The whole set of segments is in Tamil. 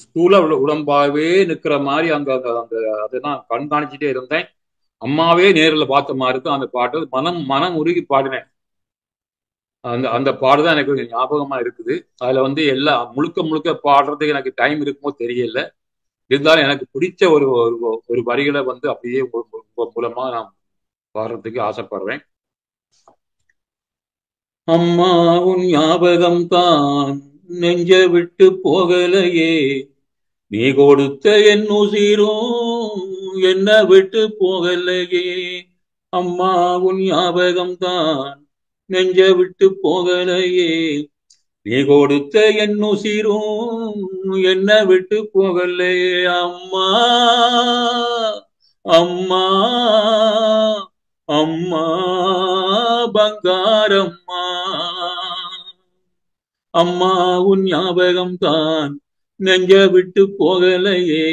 ஸ்தூல உடம்பாவே நிக்கிற மாதிரி அங்க அந்த அந்த அதெல்லாம் கண்காணிச்சுட்டே இருந்தேன். அம்மாவே நேரில் பார்த்த மாதிரி இருக்கும் அந்த பாட்டு. மனம் மனம் உருகி பாடினேன். அந்த அந்த பாடுதான் எனக்கு ஞாபகமா இருக்குது. அதுல வந்து எல்லா முழுக்க முழுக்க பாடுறதுக்கு எனக்கு டைம் இருக்குமோ தெரியல. இருந்தாலும் எனக்கு பிடிச்ச ஒரு ஒரு வரிகளை வந்து அப்படியே மூலமா நான் பாடுறதுக்கு ஆசைப்படுறேன். அம்மா உன் ஞாபகம் தான் நெஞ்ச விட்டு போகலையே, நீ கொடுத்த என் உசிரும் என்ன விட்டு போகலையே. அம்மா உன் ஞாபகம் தான் நெஞ்ச விட்டு போகலையே, நீ கொடுத்த என் உசிரும் என்ன விட்டு போகலையே. அம்மா அம்மா அம்மா பங்காரம்மா, அம்மா உன் ஞாபகம் தான் நெஞ்ச விட்டு போகலையே,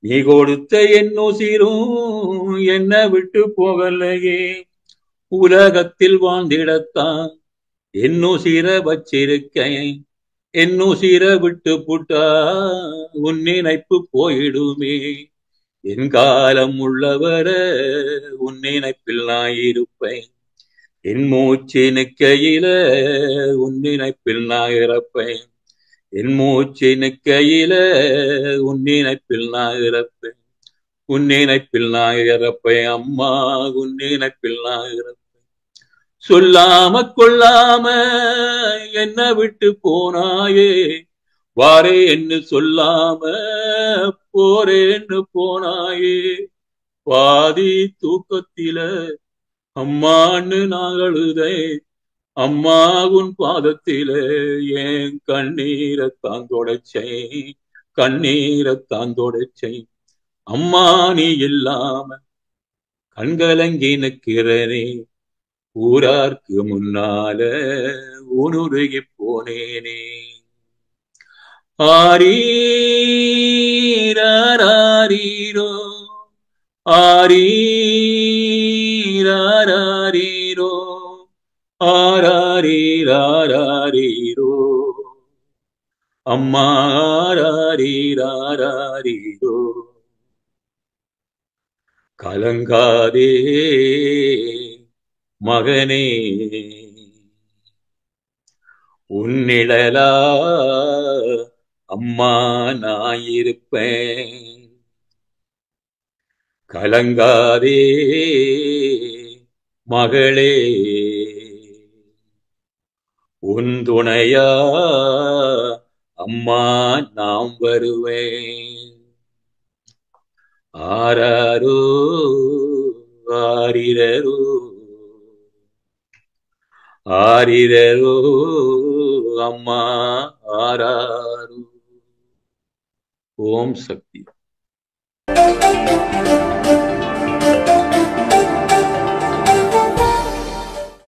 நீ கொடுத்த என் உசிரும் என்ன விட்டு போகலையே. உலகத்தில் வாழ்ந்திடத்தான் என்னுசிர வச்சிருக்கேன், என்னுசிர விட்டு புட்டா உன் நினைப்பு போயிடுமே. என் காலம் உள்ளவர உன் நினைப்பில் நான் இருப்பேன், என் மூச்சு நிற்கையில உன் நினைப்பில் நான் இறப்பேன், என் மூச்சு நிற்கையில உன் நினைப்பில் நான் இறப்பேன், உன் நினைப்பில் நான் இறப்பேன். அம்மா உன் நினைப்பில் நான் இறப்பேன். சொல்லாம கொள்ளாம என்ன விட்டு போனாயே, வாரேன்னு சொல்லாம போறேன்னு போனாயே. பாதி தூக்கத்தில அம்மான்னு நான் அழுதேன், அம்மா உன் பாதத்தில என் கண்ணீரைத்தான் தொடச்சேன், கண்ணீரைத்தான் தொடச்சேன். அம்மா நீ இல்லாம கண்கலங்கி நிற்கிறனே, ஊரார்க்கு முன்னால ஊனுருகி போனேனே. ஆரீரோ ஆரீரோ ஆராரீரோ, அம்மா ஆராரீரோ. கலங்காதே மகனே, உன்னிழலா அம்மா நான் இருப்பேன். கலங்காதே மகளே, உன் துணையா அம்மா நாம் வருவேன். ஆராரோ ஆரிரரோ ஆரிரரோ, அம்மா ஆராரோ. ஓம் சக்தி.